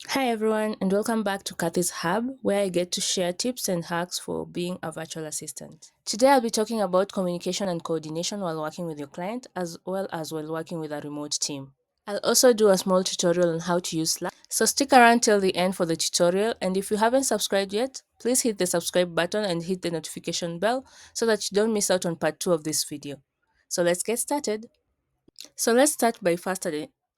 Hi everyone, and welcome back to Kathy's Hub, where I get to share tips and hacks for being a virtual assistant. Today I'll be talking about communication and coordination while working with your client, as well as while working with a remote team. I'll also do a small tutorial on how to use Slack, so stick around till the end for the tutorial. And if you haven't subscribed yet, please hit the subscribe button and hit the notification bell so that you don't miss out on part 2 of this video. So let's get started. So let's start by first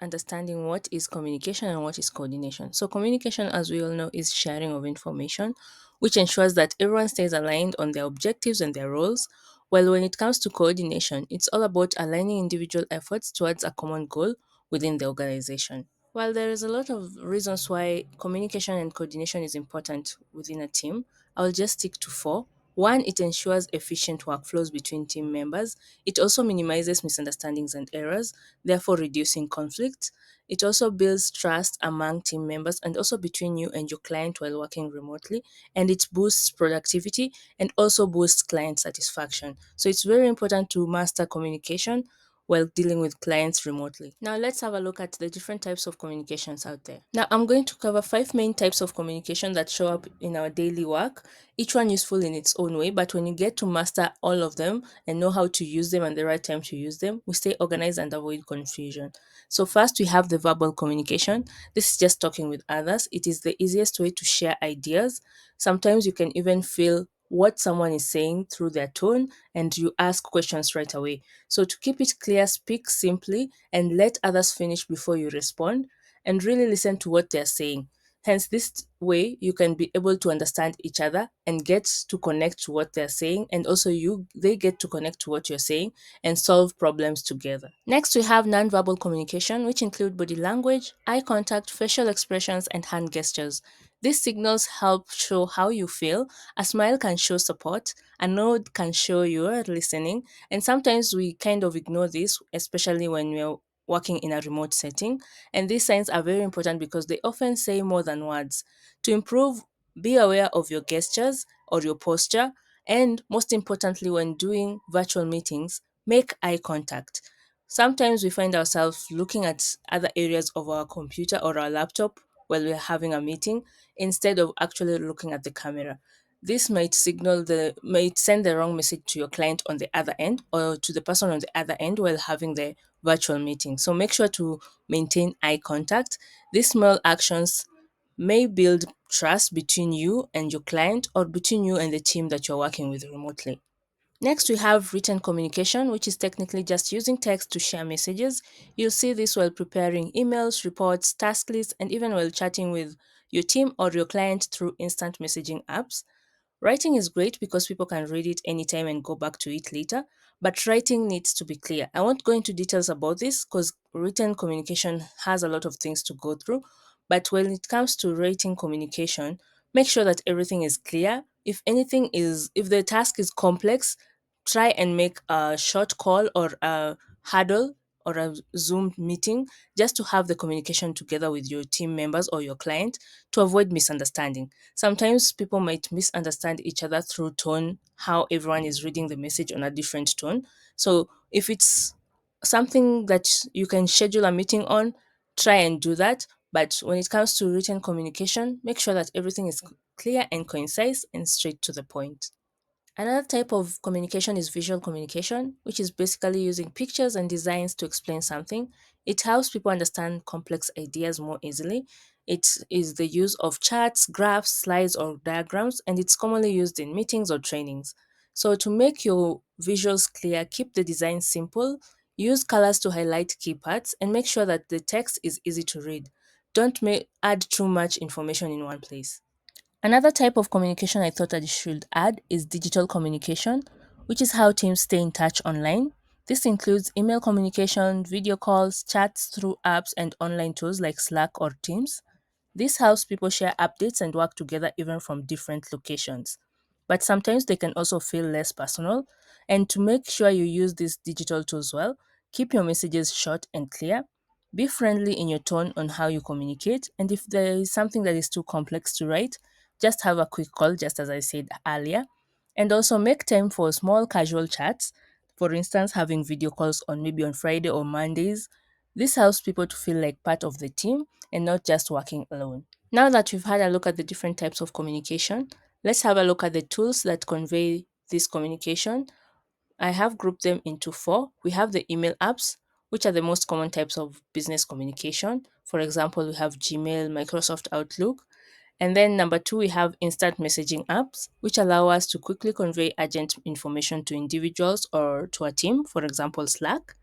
understanding what is communication and what is coordination. So communication, as we all know, is sharing of information, which ensures that everyone stays aligned on their objectives and their roles. While when it comes to coordination, it's all about aligning individual efforts towards a common goal within the organization. While there is a lot of reasons why communication and coordination is important within a team, I'll just stick to four. One, it ensures efficient workflows between team members. It also minimizes misunderstandings and errors, therefore reducing conflict. It also builds trust among team members and also between you and your client while working remotely. And it boosts productivity and also boosts client satisfaction. So it's very important to master communication while dealing with clients remotely. Now, let's have a look at the different types of communications out there. Now, I'm going to cover five main types of communication that show up in our daily work, each one useful in its own way. But when you get to master all of them and know how to use them and the right time to use them, we stay organized and avoid confusion. So, first, we have the verbal communication. This is just talking with others. It is the easiest way to share ideas. Sometimes you can even feel what someone is saying through their tone and you ask questions right away. So, to keep it clear, speak simply and let others finish before you respond and really listen to what they're saying. Hence, this way you can be able to understand each other and get to connect to what they're saying, and also they get to connect to what you're saying and solve problems together. Next, we have nonverbal communication, which include body language, eye contact, facial expressions, and hand gestures. These signals help show how you feel. A smile can show support, a nod can show you're listening, and sometimes we kind of ignore this, especially when we're working in a remote setting. And these signs are very important because they often say more than words. To improve, be aware of your gestures or your posture. And most importantly, when doing virtual meetings, make eye contact. Sometimes we find ourselves looking at other areas of our computer or our laptop while we're having a meeting instead of actually looking at the camera. This might send the wrong message to your client on the other end or to the person on the other end while having the virtual meeting. So make sure to maintain eye contact. These small actions may build trust between you and your client or between you and the team that you're working with remotely. Next, we have written communication, which is technically just using text to share messages. You'll see this while preparing emails, reports, task lists, and even while chatting with your team or your client through instant messaging apps. Writing is great because people can read it anytime and go back to it later, but writing needs to be clear. I won't go into details about this because written communication has a lot of things to go through. But when it comes to writing communication, make sure that everything is clear. If the task is complex, try and make a short call or a huddle or a Zoom meeting just to have the communication together with your team members or your client to avoid misunderstanding. Sometimes people might misunderstand each other through tone, how everyone is reading the message on a different tone. So if it's something that you can schedule a meeting on, try and do that. But when it comes to written communication, make sure that everything is clear and concise and straight to the point. Another type of communication is visual communication, which is basically using pictures and designs to explain something. It helps people understand complex ideas more easily. It is the use of charts, graphs, slides, or diagrams, and it's commonly used in meetings or trainings. So, to make your visuals clear, keep the design simple, use colors to highlight key parts, and make sure that the text is easy to read. Don't add too much information in one place. Another type of communication I thought I should add is digital communication, which is how teams stay in touch online. This includes email communication, video calls, chats through apps, and online tools like Slack or Teams. This helps people share updates and work together even from different locations. But sometimes they can also feel less personal. And to make sure you use these digital tools well, keep your messages short and clear. Be friendly in your tone on how you communicate. And if there is something that is too complex to write, just have a quick call, just as I said earlier. And also make time for small casual chats. For instance, having video calls on maybe on Friday or Mondays. This helps people to feel like part of the team and not just working alone. Now that we've had a look at the different types of communication, let's have a look at the tools that convey this communication. I have grouped them into four. We have the email apps, which are the most common types of business communication. For example, we have Gmail, Microsoft Outlook. And then number two, we have instant messaging apps, which allow us to quickly convey urgent information to individuals or to a team, for example, Slack.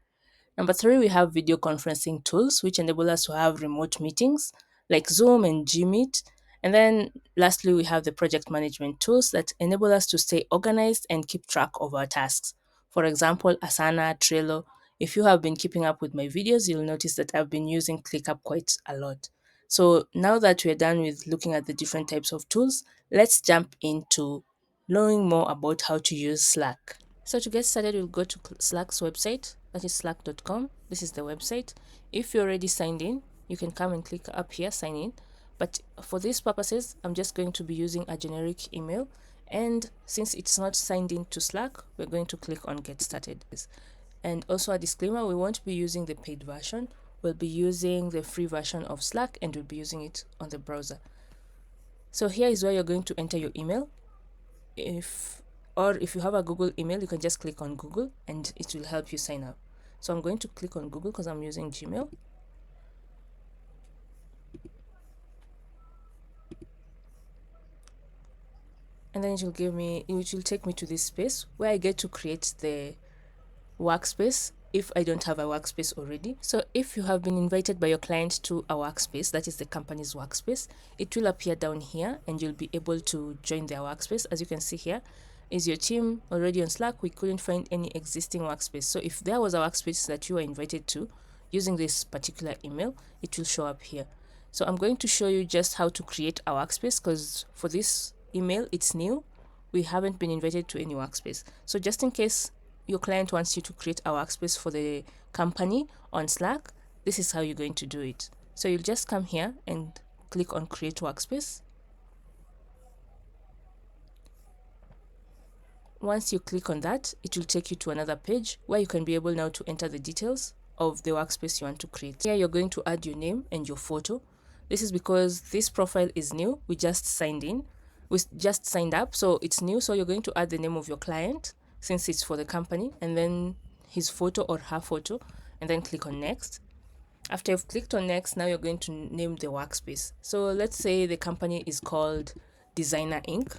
Number three, we have video conferencing tools, which enable us to have remote meetings like Zoom and Gmeet. And then lastly, we have the project management tools that enable us to stay organized and keep track of our tasks. For example, Asana, Trello. If you have been keeping up with my videos, you'll notice that I've been using ClickUp quite a lot. So now that we're done with looking at the different types of tools, let's jump into knowing more about how to use Slack. So to get started, we'll go to Slack's website, that is slack.com. This is the website. If you're already signed in, you can come and click up here, sign in. But for these purposes, I'm just going to be using a generic email. And since it's not signed in to Slack, we're going to click on Get Started. And also a disclaimer, we won't be using the paid version. We'll be using the free version of Slack and we'll be using it on the browser. So here is where you're going to enter your email. If you have a Google email, you can just click on Google and it will help you sign up. So I'm going to click on Google because I'm using Gmail. And then it will take me to this space where I get to create the workspace if I don't have a workspace already. So if you have been invited by your client to a workspace, that is the company's workspace, it will appear down here and you'll be able to join their workspace. As you can see here, is your team already on Slack? We couldn't find any existing workspace. So if there was a workspace that you were invited to using this particular email, it will show up here. So I'm going to show you just how to create a workspace because for this email, it's new. We haven't been invited to any workspace. So just in case your client wants you to create a workspace for the company on Slack, this is how you're going to do it. So you'll just come here and click on Create Workspace. Once you click on that, it will take you to another page where you can be able now to enter the details of the workspace you want to create. Here you're going to add your name and your photo. This is because this profile is new. We just signed in. We just signed up, so it's new. So you're going to add the name of your client since it's for the company, and then his photo or her photo, and then click on Next. After you've clicked on Next, now you're going to name the workspace. So let's say the company is called Designer Inc.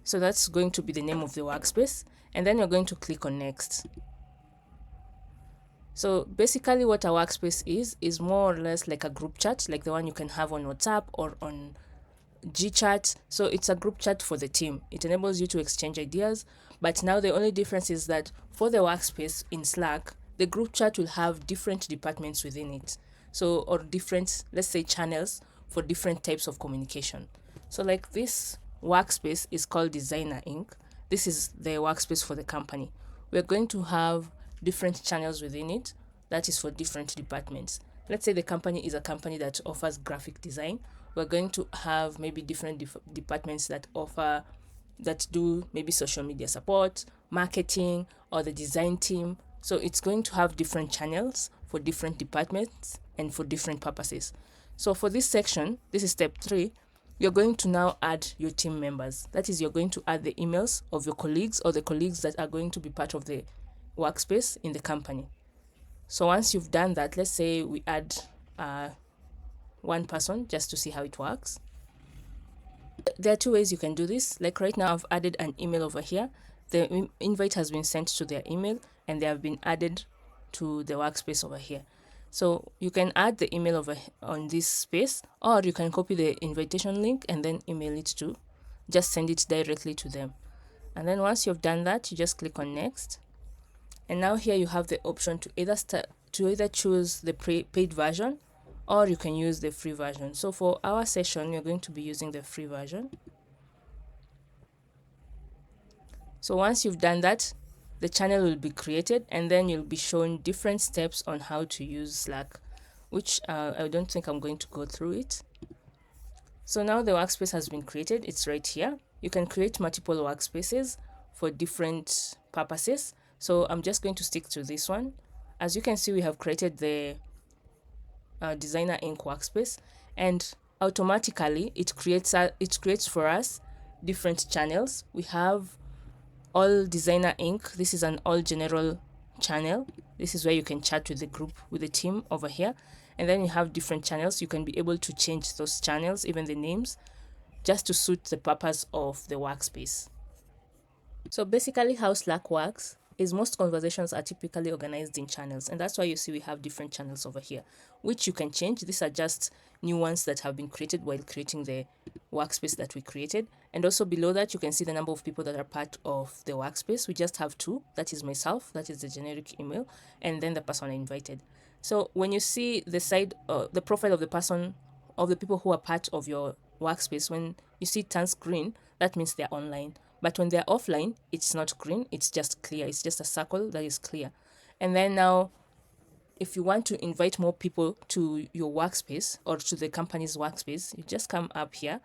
So that's going to be the name of the workspace, and then you're going to click on Next. So basically what a workspace is more or less like a group chat, like the one you can have on WhatsApp or on GChat. So it's a group chat for the team. It enables you to exchange ideas, but now the only difference is that for the workspace in Slack, the group chat will have different departments within it. So, or different, let's say, channels for different types of communication. So like this workspace is called Designer Inc. This is the workspace for the company. We're going to have different channels within it that is for different departments. Let's say the company is a company that offers graphic design. We're going to have maybe different departments that do maybe social media support, marketing, or the design team. So it's going to have different channels for different departments and for different purposes. So for this section, this is step 3, you're going to now add your team members. That is, you're going to add the emails of your colleagues or the colleagues that are going to be part of the workspace in the company. So once you've done that, let's say we add one person just to see how it works. There are two ways you can do this. Like right now, I've added an email over here. The invite has been sent to their email and they have been added to the workspace over here. So you can add the email over on this space, or you can copy the invitation link and then email it to, just send it directly to them. And then once you've done that, you just click on Next. And now here you have the option to either choose the paid version or you can use the free version. So for our session, you're going to be using the free version. So once you've done that, the channel will be created and then you'll be shown different steps on how to use Slack, which I don't think I'm going to go through it. So now the workspace has been created. It's right here. You can create multiple workspaces for different purposes. So I'm just going to stick to this one. As you can see, we have created the Designer Inc. workspace, and automatically it creates for us different channels. We have all Designer Inc. This is an all general channel. This is where you can chat with the group, with the team over here. And then you have different channels. You can be able to change those channels, even the names, just to suit the purpose of the workspace. So basically how Slack works is most conversations are typically organized in channels, and that's why you see we have different channels over here, which you can change. These are just new ones that have been created while creating the workspace that we created. And also below that, you can see the number of people that are part of the workspace. We just have two. That is myself, that is the generic email, and then the person I invited. So when you see the side, the profile of the person, of the people who are part of your workspace, when you see it turns green, that means they're online. But when they're offline, it's not green, it's just clear. It's just a circle that is clear. And then now, if you want to invite more people to your workspace or to the company's workspace, you just come up here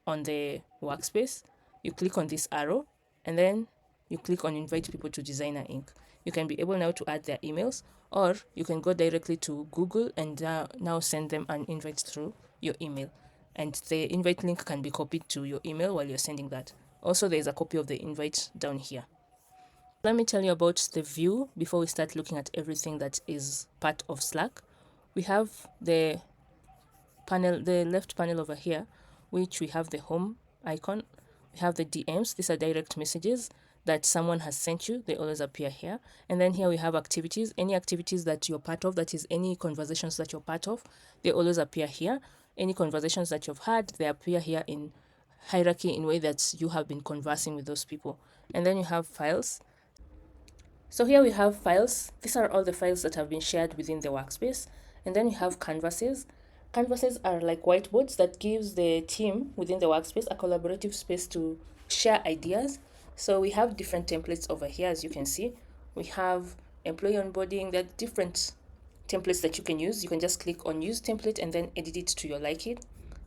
on the workspace, you click on this arrow, and then you click on invite people to Designer Inc. You can be able now to add their emails, or you can go directly to Google and now send them an invite through your email. And the invite link can be copied to your email while you're sending that. Also, there's a copy of the invite down here. Let me tell you about the view before we start looking at everything that is part of Slack. We have the panel, the left panel over here, which we have the home icon. We have the DMs. These are direct messages that someone has sent you. They always appear here. And then here we have activities. Any activities that you're part of, that is any conversations that you're part of, they always appear here. Any conversations that you've had, they appear here in hierarchy in way that you have been conversing with those people. And then you have files. So here we have files. These are all the files that have been shared within the workspace. And then you have canvases. Canvases are like whiteboards that gives the team within the workspace a collaborative space to share ideas. So we have different templates over here, as you can see. We have employee onboarding. There are different templates that you can use. You can just click on use template and then edit it to your liking.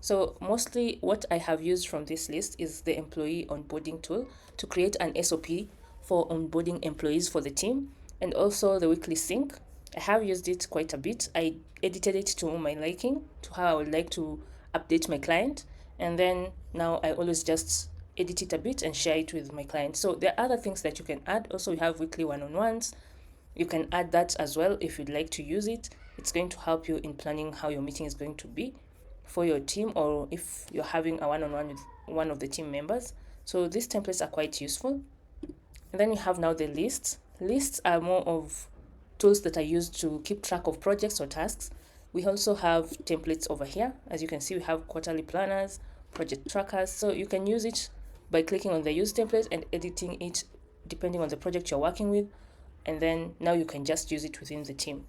So mostly what I have used from this list is the employee onboarding tool to create an SOP for onboarding employees for the team, and also the weekly sync. I have used it quite a bit. I edited it to my liking, to how I would like to update my client, and then now I always just edit it a bit and share it with my client. So there are other things that you can add. Also, we have weekly one-on-ones. You can add that as well if you'd like to use it. It's going to help you in planning how your meeting is going to be for your team, or if you're having a one-on-one with one of the team members. So these templates are quite useful. And then we have now the lists. Lists are more of tools that are used to keep track of projects or tasks. We also have templates over here. As you can see, we have quarterly planners, project trackers. So you can use it by clicking on the use template and editing it depending on the project you're working with. And then now you can just use it within the team.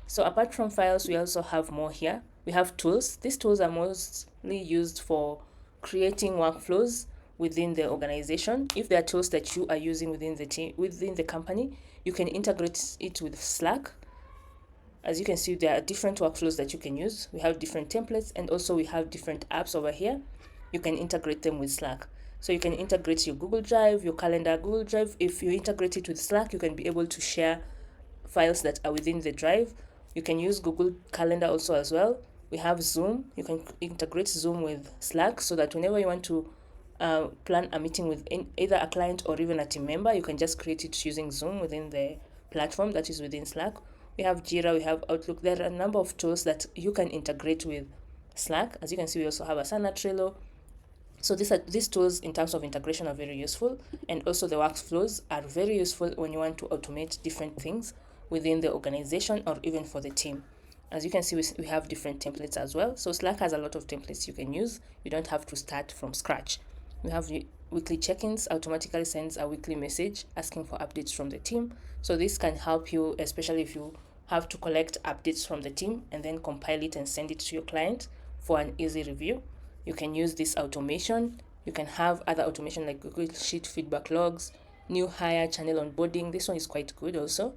So apart from files, we also have more here. We have tools. These tools are mostly used for creating workflows within the organization. If there are tools that you are using within the team, within the company, you can integrate it with Slack. As you can see, there are different workflows that you can use. We have different templates, and also we have different apps over here. You can integrate them with Slack. So you can integrate your Google Drive, your calendar Google Drive. If you integrate it with Slack, you can be able to share files that are within the drive. You can use Google Calendar also as well. We have Zoom. You can integrate Zoom with Slack so that whenever you want to plan a meeting with either a client or even a team member, you can just create it using Zoom within the platform that is within Slack. We have Jira, we have Outlook. There are a number of tools that you can integrate with Slack. As you can see, we also have Asana, Trello. So these tools in terms of integration are very useful, and also the workflows are very useful when you want to automate different things within the organization or even for the team. As you can see, we have different templates as well. So Slack has a lot of templates you can use. You don't have to start from scratch. We have weekly check-ins, automatically sends a weekly message asking for updates from the team. So this can help you, especially if you have to collect updates from the team and then compile it and send it to your client for an easy review. You can use this automation. You can have other automation like Google Sheet feedback logs, new hire channel onboarding. This one is quite good also,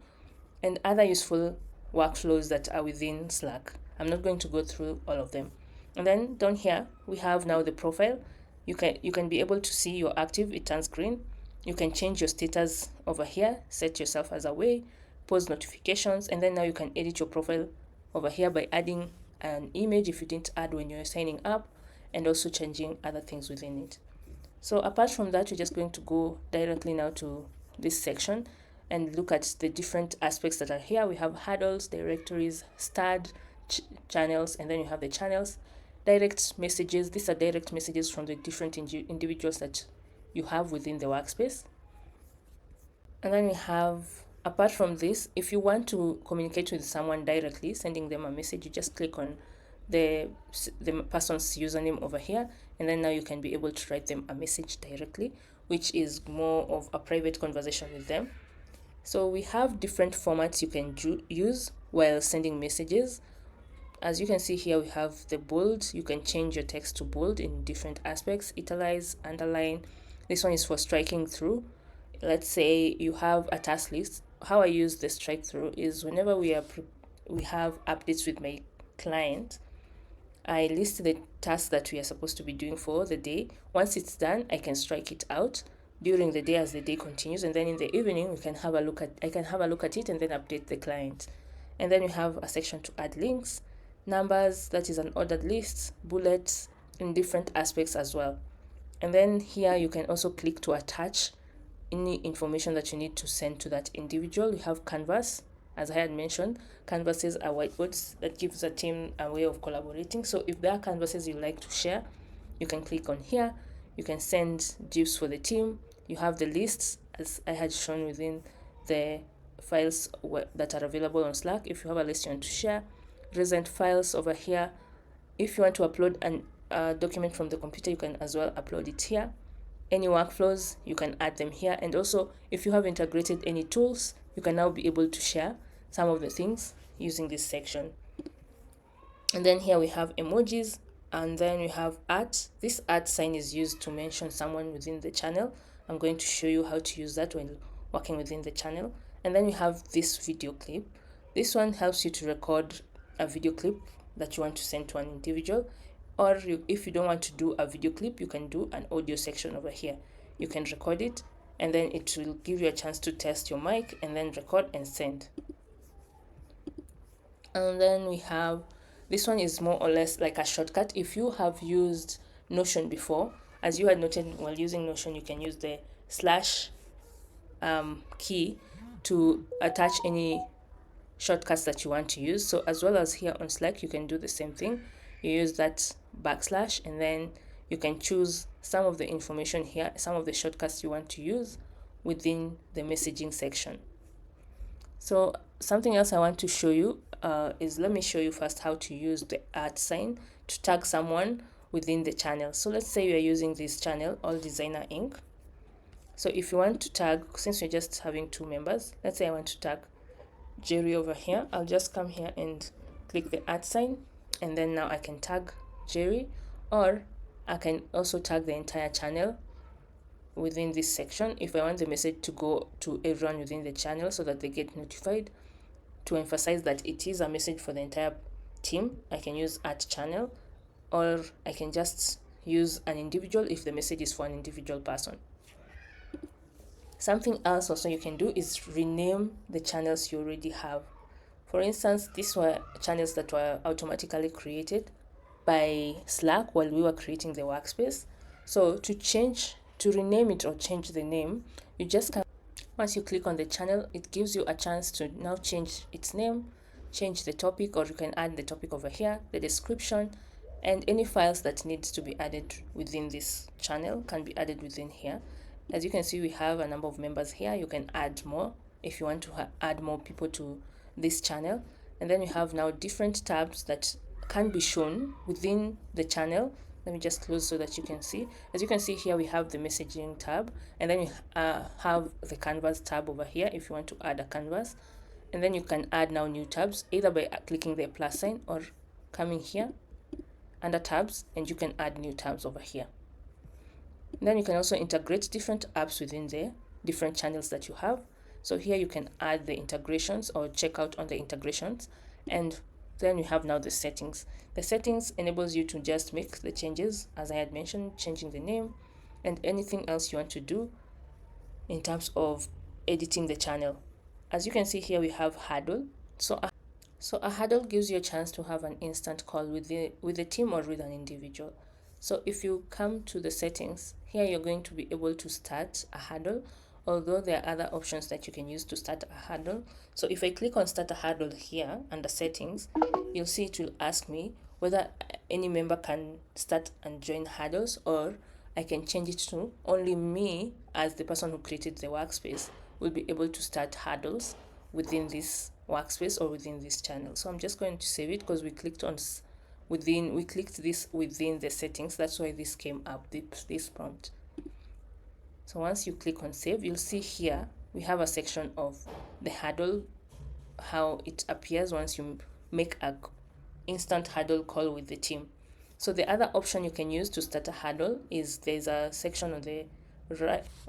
and other useful workflows that are within Slack. I'm not going to go through all of them. And then down here, we have now the profile. You can be able to see you're active. It turns green. You can change your status over here, set yourself as away, post notifications, and then now you can edit your profile over here by adding an image if you didn't add when you're signing up, and also changing other things within it. So apart from that, we're just going to go directly now to this section and look at the different aspects that are here. We have handles, directories, starred channels, and then you have the channels, direct messages. These are direct messages from the different individuals that you have within the workspace. And then we have, apart from this, if you want to communicate with someone directly, sending them a message, you just click on the person's username over here, and then now you can be able to write them a message directly, which is more of a private conversation with them. So we have different formats you can use while sending messages. As you can see here, we have the bold. You can change your text to bold in different aspects, italize, underline. This one is for striking through. Let's say you have a task list. How I use the strike through is whenever we have updates with my client, I list the tasks that we are supposed to be doing for the day. Once it's done, I can strike it out during the day as the day continues, and then in the evening I can have a look at it and then update the client. And then we have a section to add links, numbers, that is an ordered list, bullets in different aspects as well. And then here you can also click to attach any information that you need to send to that individual. You have canvas. As I had mentioned, canvases are whiteboards that gives a team a way of collaborating. So if there are canvases you like to share, you can click on here. You can send GIFs for the team. You have the lists, as I had shown within the files that are available on Slack. If you have a list you want to share, recent files over here. If you want to upload a document from the computer, you can as well upload it here. Any workflows, you can add them here. And also, if you have integrated any tools, you can now be able to share some of the things using this section. And then here we have emojis, and then we have art. This art sign is used to mention someone within the channel. I'm going to show you how to use that when working within the channel. And then we have this video clip. This one helps you to record a video clip that you want to send to an individual. Or if you don't want to do a video clip, you can do an audio section over here. You can record it, and then it will give you a chance to test your mic and then record and send. And then we have, this one is more or less like a shortcut. If you have used Notion before, as you had noted while using Notion, you can use the slash key to attach any shortcuts that you want to use. So as well as here on Slack, you can do the same thing. You use that backslash, and then you can choose some of the information here, some of the shortcuts you want to use within the messaging section. So something else I want to show you is, let me show you first how to use the @ sign to tag someone within the channel. So let's say you're using this channel, All Designer Inc. So if you want to tag, since we're just having 2 members, let's say I want to tag Jerry over here, I'll just come here and click the @ sign, and then now I can tag Jerry, or I can also tag the entire channel within this section if I want the message to go to everyone within the channel so that they get notified. To emphasize that it is a message for the entire team, I can use @channel, or I can just use an individual if the message is for an individual person. Something else also you can do is rename the channels you already have. For instance, these were channels that were automatically created by Slack while we were creating the workspace. So to rename it or change the name, you just can, once you click on the channel, it gives you a chance to now change its name, change the topic, or you can add the topic over here, the description, and any files that needs to be added within this channel can be added within here. As you can see, we have a number of members here. You can add more if you want to add more people to this channel. And then you have now different tabs that can be shown within the channel. Let me just close so that you can see. As you can see here, we have the messaging tab, and then we have the canvas tab over here if you want to add a canvas. And then you can add now new tabs either by clicking the plus sign or coming here under tabs, and you can add new tabs over here. And then you can also integrate different apps within the different channels that you have. So here you can add the integrations or check out on the integrations, and then you have now the settings. The settings enables you to just make the changes, as I had mentioned, changing the name and anything else you want to do in terms of editing the channel. As you can see here, we have huddle. So a huddle gives you a chance to have an instant call with the team or with an individual. So if you come to the settings, here you're going to be able to start a huddle, although there are other options that you can use to start a huddle. So if I click on start a huddle here under settings, you'll see it will ask me whether any member can start and join huddles, or I can change it to only me as the person who created the workspace will be able to start huddles within this workspace or within this channel. So I'm just going to save it because we clicked this within the settings. That's why this came up, this prompt. So once you click on save, you'll see here we have a section of the huddle, how it appears once you make a instant huddle call with the team. So the other option you can use to start a huddle is there's a section on the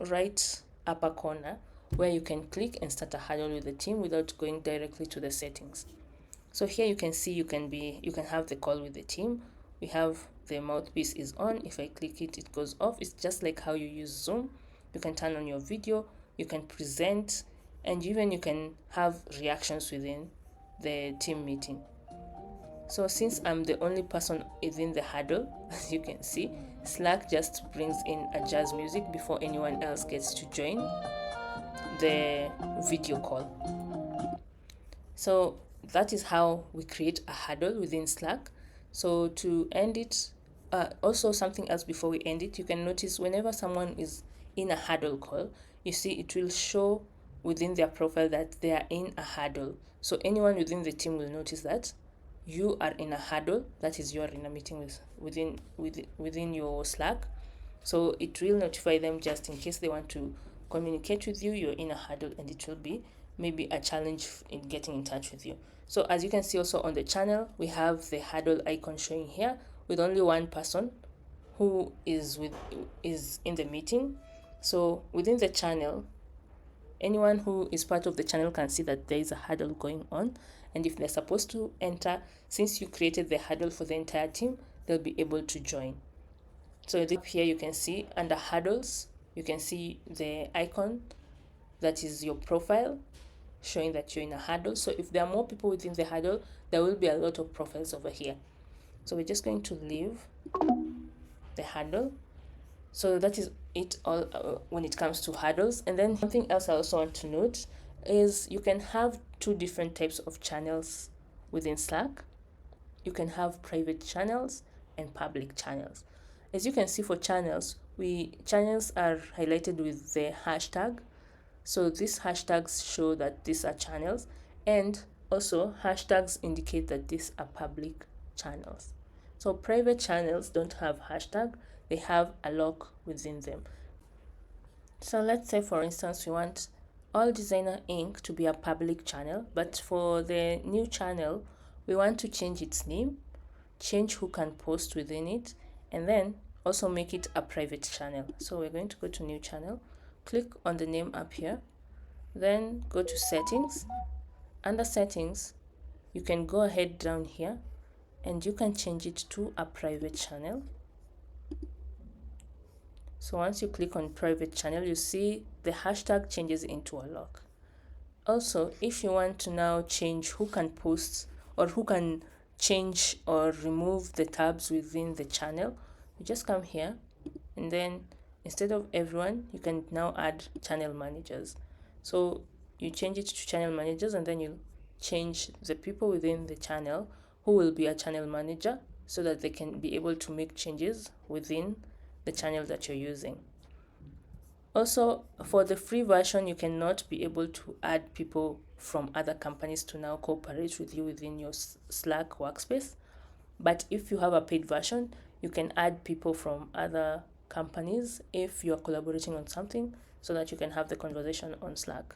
right upper corner where you can click and start a huddle with the team without going directly to the settings. So here you can see you can have the call with the team. We have the mouthpiece is on. If I click it, it goes off. It's just like how you use Zoom. You can turn on your video, you can present, and even you can have reactions within the team meeting. So since I'm the only person within the huddle, as you can see, Slack just brings in a jazz music before anyone else gets to join the video call. So that is how we create a huddle within Slack. So to end it, also something else before we end it, you can notice whenever someone is in a huddle call, you see it will show within their profile that they are in a huddle. So anyone within the team will notice that you are in a huddle, that is, you are in a meeting within your Slack. So it will notify them just in case they want to communicate with you. You're in a huddle, and it will be maybe a challenge in getting in touch with you. So as you can see also on the channel, we have the huddle icon showing here with only one person who is in the meeting. So within the channel, anyone who is part of the channel can see that there is a huddle going on, and if they're supposed to enter, since you created the huddle for the entire team, they'll be able to join. So here you can see under huddles, you can see the icon that is your profile showing that you're in a huddle. So if there are more people within the huddle, there will be a lot of profiles over here. So we're just going to leave the huddle. So that is it all when it comes to huddles. And then something else I also want to note is you can have two different types of channels within Slack. You can have private channels and public channels. As you can see for channels, channels are highlighted with the hashtag. So these hashtags show that these are channels, and also hashtags indicate that these are public channels. So private channels don't have hashtag, they have a lock within them. So let's say for instance we want All Designer Inc. to be a public channel, but for the new channel we want to change its name, change who can post within it, and then also make it a private channel. So we're going to go to new channel, click on the name up here, then go to settings. Under settings, you can go ahead down here and you can change it to a private channel. So once you click on private channel, you see the hashtag changes into a lock. Also, if you want to now change who can post or who can change or remove the tabs within the channel, you just come here, and then instead of everyone, you can now add channel managers. So you change it to channel managers, and then you change the people within the channel who will be a channel manager so that they can be able to make changes within the channel that you're using. Also, for the free version, you cannot be able to add people from other companies to now cooperate with you within your Slack workspace. But if you have a paid version, you can add people from other companies if you're collaborating on something so that you can have the conversation on Slack.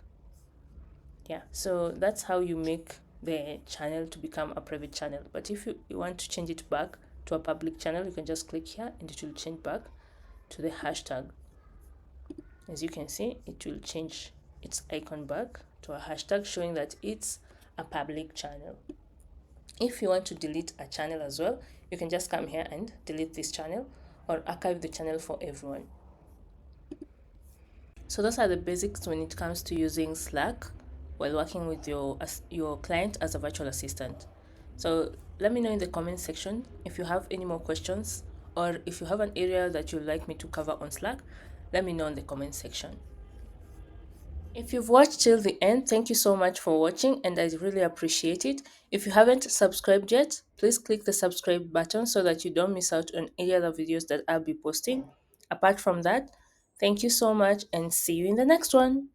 Yeah, so that's how you make the channel to become a private channel. But if you want to change it back to a public channel, you can just click here and it will change back to the hashtag. As you can see, it will change its icon back to a hashtag showing that it's a public channel. If you want to delete a channel as well, you can just come here and delete this channel or archive the channel for everyone. So those are the basics when it comes to using Slack while working with your client as a virtual assistant. So let me know in the comment section if you have any more questions, or if you have an area that you'd like me to cover on Slack, let me know in the comment section. If you've watched till the end, thank you so much for watching and I really appreciate it. If you haven't subscribed yet, please click the subscribe button so that you don't miss out on any other videos that I'll be posting. Apart from that, thank you so much and see you in the next one.